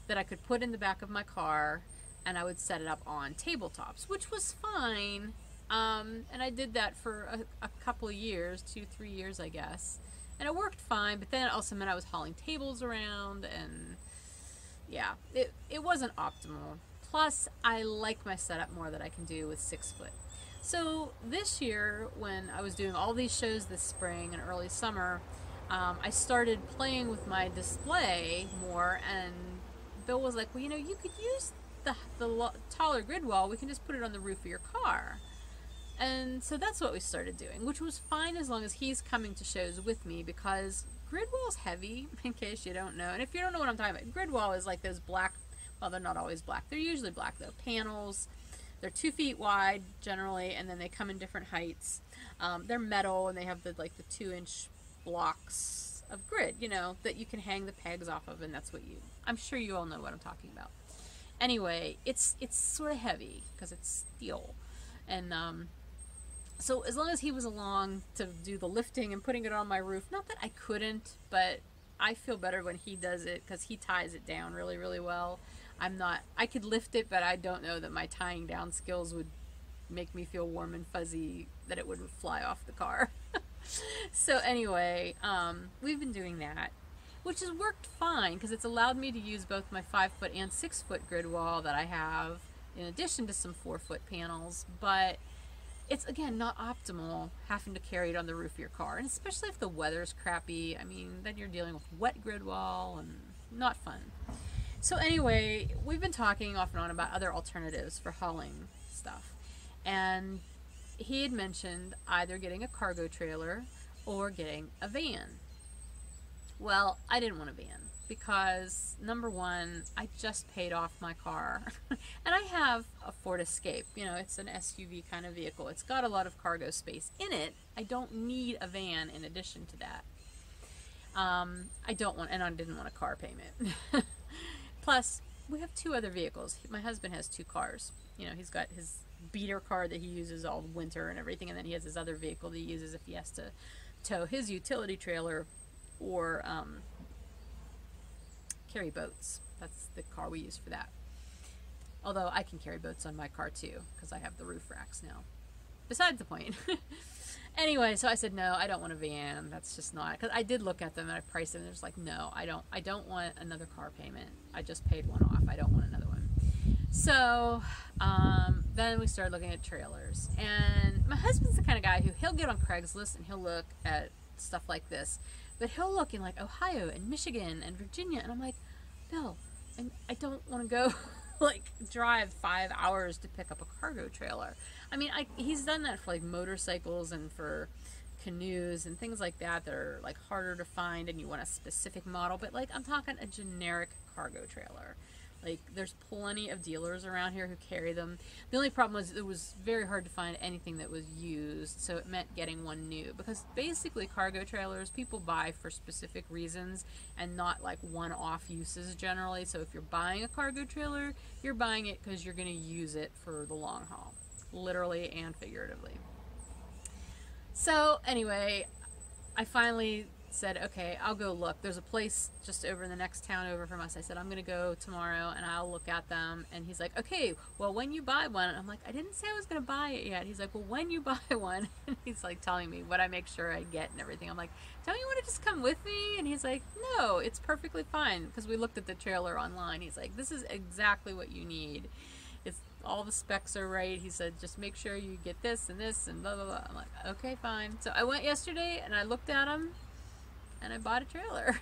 Speaker 1: that I could put in the back of my car, and I would set it up on tabletops, which was fine. And I did that for a couple of years, 2-3 years I guess, and it worked fine, but then it also meant I was hauling tables around, and yeah, it wasn't optimal. Plus, I like my setup more that I can do with 6 foot. So this year, when I was doing all these shows this spring and early summer, I started playing with my display more, and Bill was like, well, you know, you could use the taller grid wall. We can just put it on the roof of your car. And so that's what we started doing, which was fine as long as he's coming to shows with me, because grid wall's heavy, in case you don't know. And if you don't know what I'm talking about, grid wall is like those black, well, they're not always black. They're usually black, though, panels. They're 2 feet wide, generally, and then they come in different heights. They're metal, and they have the 2-inch blocks of grid, you know, that you can hang the pegs off of, and that's what I'm sure you all know what I'm talking about. Anyway, it's sort of heavy, because it's steel. And, so as long as he was along to do the lifting and putting it on my roof, not that I couldn't, but I feel better when he does it because he ties it down really, really well. I could lift it, but I don't know that my tying down skills would make me feel warm and fuzzy that it wouldn't fly off the car. So anyway, we've been doing that, which has worked fine because it's allowed me to use both my 5-foot and 6-foot grid wall that I have in addition to some 4-foot panels, but it's, again, not optimal having to carry it on the roof of your car, and especially if the weather's crappy. I mean, then you're dealing with wet grid wall and not fun. So anyway, we've been talking off and on about other alternatives for hauling stuff, and he had mentioned either getting a cargo trailer or getting a van. Well, I didn't want a van because, number one, I just paid off my car. And I have a Ford Escape. You know, it's an SUV kind of vehicle. It's got a lot of cargo space in it. I don't need a van in addition to that. I didn't want a car payment. Plus, we have 2 other vehicles. My husband has 2 cars. You know, he's got his beater car that he uses all winter and everything, and then he has his other vehicle that he uses if he has to tow his utility trailer or carry boats. That's the car we use for that. Although I can carry boats on my car too, because I have the roof racks now. Besides the point. Anyway, so I said, no, I don't want a van. That's just not, because I did look at them and I priced them and it's like, no, I don't want another car payment. I just paid one off. I don't want another one. So then we started looking at trailers, and my husband's the kind of guy who he'll get on Craigslist and he'll look at stuff like this, but he'll look in like Ohio and Michigan and Virginia, and I'm like, Bill, I don't want to go like drive 5 hours to pick up a cargo trailer. I mean, he's done that for like motorcycles and for canoes and things like that that are like harder to find and you want a specific model, but like I'm talking a generic cargo trailer. Like, there's plenty of dealers around here who carry them. The only problem was it was very hard to find anything that was used, so it meant getting one new. Because basically cargo trailers, people buy for specific reasons and not like one-off uses generally. So if you're buying a cargo trailer, you're buying it because you're going to use it for the long haul, literally and figuratively. So anyway, I finally said, okay, I'll go look. There's a place just over in the next town over from us. I said, I'm going to go tomorrow and I'll look at them. And he's like, okay, well, when you buy one, I'm like, I didn't say I was going to buy it yet. He's like, well, when you buy one, and he's like telling me what I make sure I get and everything. I'm like, don't you want to just come with me? And he's like, no, it's perfectly fine, because we looked at the trailer online. He's like, this is exactly what you need. It's all the specs are right. He said, just make sure you get this and blah, blah, blah. I'm like, okay, fine. So I went yesterday and I looked at them and I bought a trailer.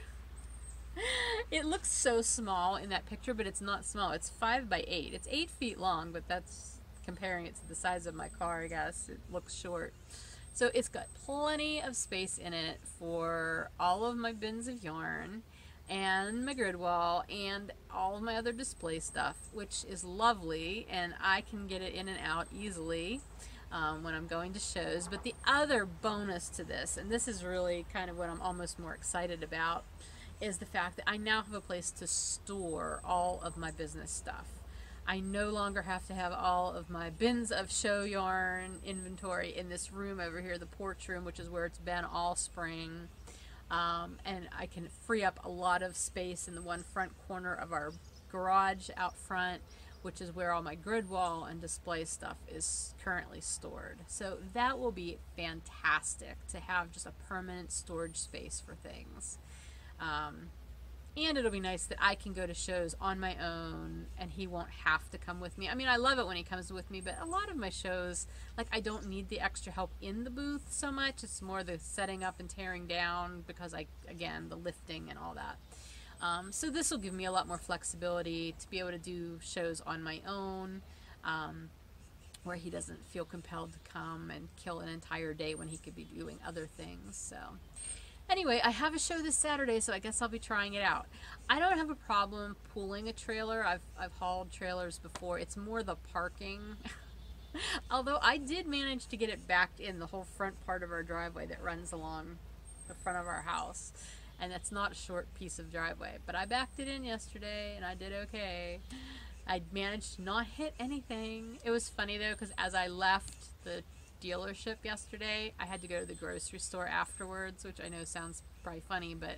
Speaker 1: It looks so small in that picture, but it's not small. It's 5 by 8. It's 8 feet long, but that's comparing it to the size of my car, I guess. It looks short. So it's got plenty of space in it for all of my bins of yarn and my grid wall and all of my other display stuff, which is lovely, and I can get it in and out easily when I'm going to shows. But the other bonus to this, and this is really kind of what I'm almost more excited about, is the fact that I now have a place to store all of my business stuff. I no longer have to have all of my bins of show yarn inventory in this room over here, the porch room, which is where it's been all spring. And I can free up a lot of space in the one front corner of our garage out front, which is where all my grid wall and display stuff is currently stored. So that will be fantastic to have just a permanent storage space for things. And it'll be nice that I can go to shows on my own and he won't have to come with me. I mean, I love it when he comes with me, but a lot of my shows, like, I don't need the extra help in the booth so much. It's more the setting up and tearing down because, again, the lifting and all that. So this will give me a lot more flexibility to be able to do shows on my own, where he doesn't feel compelled to come and kill an entire day when he could be doing other things. So anyway, I have a show this Saturday, so I guess I'll be trying it out. I don't have a problem pulling a trailer. I've hauled trailers before. It's more the parking. Although I did manage to get it backed in the whole front part of our driveway that runs along the front of our house. And that's not a short piece of driveway. But I backed it in yesterday, and I did okay. I managed to not hit anything. It was funny, though, because as I left the dealership yesterday, I had to go to the grocery store afterwards, which I know sounds probably funny, but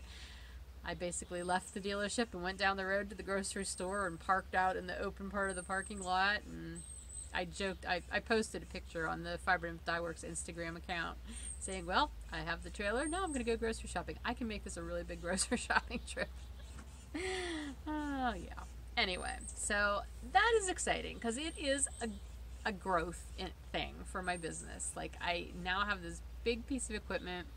Speaker 1: I basically left the dealership and went down the road to the grocery store and parked out in the open part of the parking lot. And I joked, I posted a picture on the Fiber Nymph Dye Works Instagram account saying, well, I have the trailer, now I'm going to go grocery shopping. I can make this a really big grocery shopping trip. Oh, yeah. Anyway, so that is exciting because it is a growth thing for my business. Like, I now have this big piece of equipment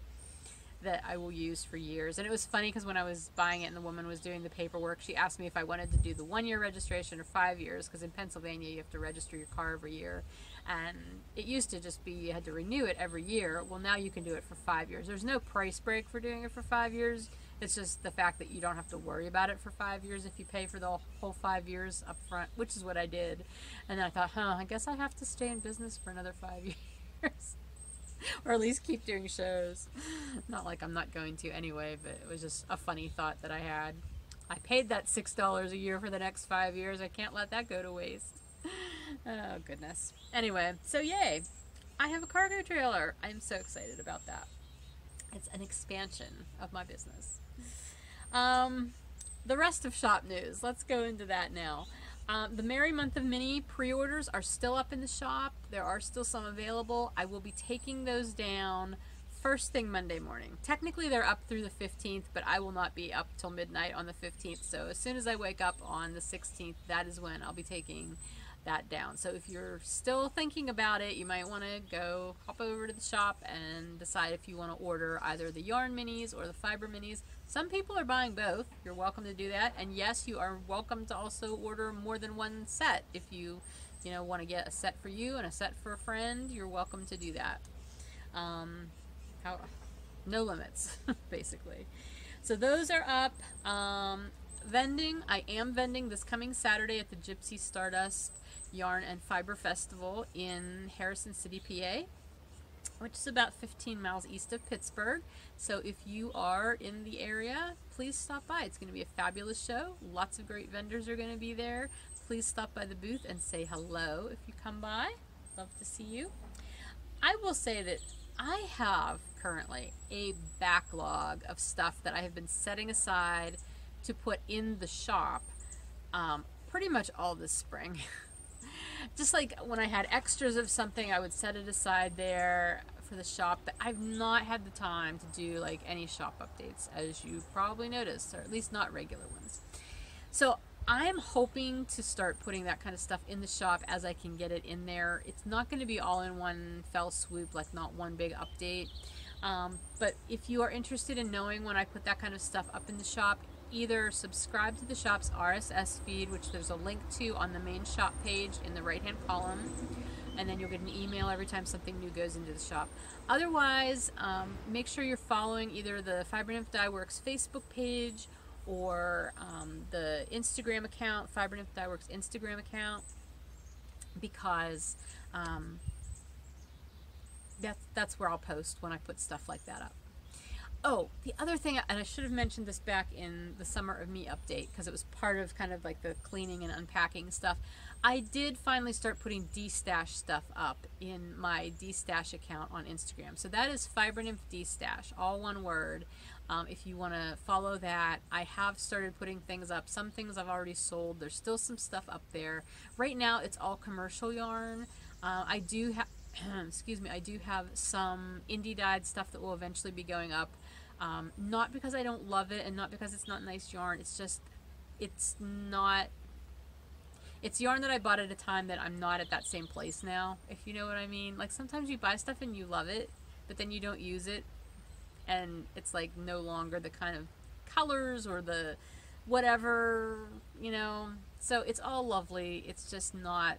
Speaker 1: that I will use for years. And it was funny because when I was buying it and the woman was doing the paperwork, she asked me if I wanted to do the 1-year registration or 5 years, because in Pennsylvania you have to register your car every year. And it used to just be you had to renew it every year. Well, now you can do it for 5 years. There's no price break for doing it for 5 years. It's just the fact that you don't have to worry about it for 5 years if you pay for the whole 5 years up front, which is what I did. And then I thought, I guess I have to stay in business for another 5 years. Or at least keep doing shows. Not like I'm not going to anyway, but it was just a funny thought that I had. I paid that $6 a year for the next 5 years. I can't let that go to waste. Oh, goodness. Anyway, so yay. I have a cargo trailer. I'm so excited about that. It's an expansion of my business. The rest of shop news. Let's go into that now. The Merry Month of Mini pre-orders are still up in the shop. There are still some available. I will be taking those down first thing Monday morning. Technically they're up through the 15th, but I will not be up till midnight on the 15th. So as soon as I wake up on the 16th, that is when I'll be taking that down. So if you're still thinking about it, you might want to go hop over to the shop and decide if you want to order either the yarn minis or the fiber minis. Some people are buying both. You're welcome to do that. And yes, you are welcome to also order more than one set. If you want to get a set for you and a set for a friend, you're welcome to do that. No limits, basically. So those are up. Vending. I am vending this coming Saturday at the Gypsy Stardust Yarn and Fiber Festival in Harrison City, PA, which is about 15 miles east of Pittsburgh. So if you are in the area, please stop by. It's going to be a fabulous show. Lots of great vendors are going to be there. Please stop by the booth and say hello if you come by. Love to see you. I will say that I have currently a backlog of stuff that I have been setting aside to put in the shop pretty much all this spring. Just like when I had extras of something, I would set it aside there for the shop, but I've not had the time to do like any shop updates, as you probably noticed, or at least not regular ones. So I'm hoping to start putting that kind of stuff in the shop as I can get it in there. It's not going to be all in one fell swoop, like not one big update. But if you are interested in knowing when I put that kind of stuff up in the shop, either subscribe to the shop's RSS feed, which there's a link to on the main shop page in the right hand column, and then you'll get an email every time something new goes into the shop. Otherwise, make sure you're following either the Fiber Nymph Dye Works Facebook page or the Instagram account, Fiber Nymph Dye Works Instagram account, because that's where I'll post when I put stuff like that up. Oh, the other thing, and I should have mentioned this back in the Summer of Me update because it was part of kind of like the cleaning and unpacking stuff. I did finally start putting D-Stash stuff up in my D-Stash account on Instagram. So that is Fiber Nymph D-Stash, all one word. If you want to follow that, I have started putting things up. Some things I've already sold. There's still some stuff up there. Right now, it's all commercial yarn. I do have, excuse me, I do have some indie dyed stuff that will eventually be going up. Not because I don't love it and not because it's not nice yarn. It's just, it's not, it's yarn that I bought at a time that I'm not at that same place now, if you know what I mean. Like sometimes you buy stuff and you love it, but then you don't use it and it's like no longer the kind of colors or the whatever, you know. So it's all lovely. It's just not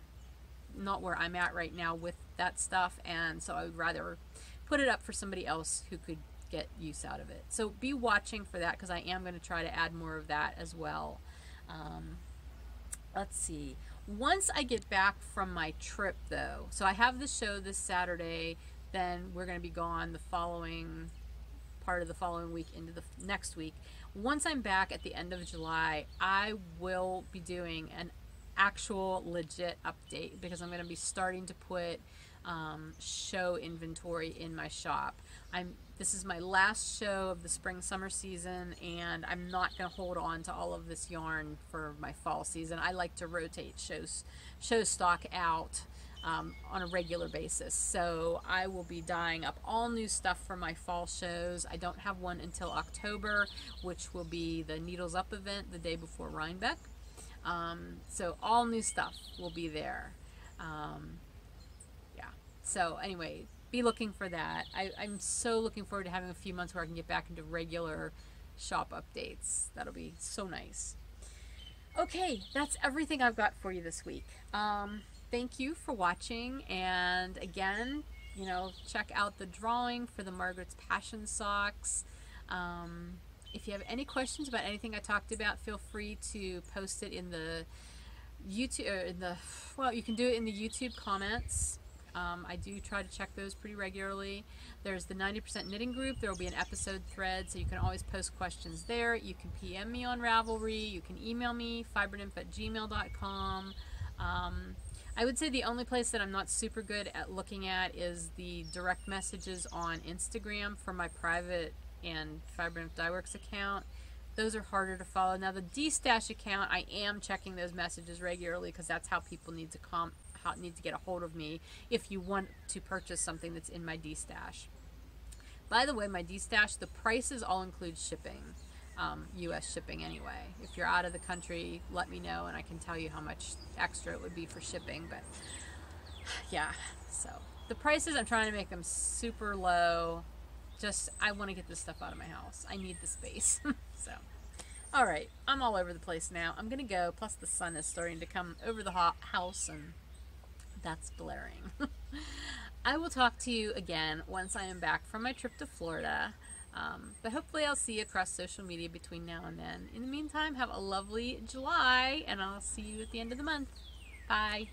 Speaker 1: where I'm at right now with that stuff, and so I would rather put it up for somebody else who could get use out of it. So be watching for that because I am going to try to add more of that as well. Let's see. Once I get back from my trip though, so I have the show this Saturday, then we're going to be gone the following part of the following week into the next week. Once I'm back at the end of July, I will be doing an actual legit update because I'm going to be starting to put show inventory in my shop. This is my last show of the spring summer season, and I'm not going to hold on to all of this yarn for my fall season. I like to rotate show stock out on a regular basis, so I will be dyeing up all new stuff for my fall shows. I don't have one until October, which will be the Needles Up event the day before Rhinebeck. So all new stuff will be there. Yeah, so anyway, be looking for that. I'm so looking forward to having a few months where I can get back into regular shop updates. That'll be so nice. Okay, that's everything I've got for you this week. Thank you for watching, and again, you know, check out the drawing for the Margaret's Passion socks. If you have any questions about anything I talked about, feel free to post it in the YouTube, well, you can do it in the YouTube comments. I do try to check those pretty regularly. There's the 90% knitting group. There will be an episode thread, so you can always post questions there. You can PM me on Ravelry. You can email me, fibernymph@gmail.com. I would say the only place that I'm not super good at looking at is the direct messages on Instagram for my private and Fibernymph Dyeworks account. Those are harder to follow. Now the D-Stash account, I am checking those messages regularly because that's how people need to get a hold of me if you want to purchase something that's in my D-Stash. By the way, my D-Stash, the prices all include shipping, U.S. shipping anyway. If you're out of the country, let me know and I can tell you how much extra it would be for shipping. But yeah, so the prices, I'm trying to make them super low. Just, I want to get this stuff out of my house. I need the space. So, all right, I'm all over the place now. I'm gonna go. Plus, the sun is starting to come over the house, and that's blaring. I will talk to you again once I am back from my trip to Florida. But hopefully, I'll see you across social media between now and then. In the meantime, have a lovely July, and I'll see you at the end of the month. Bye.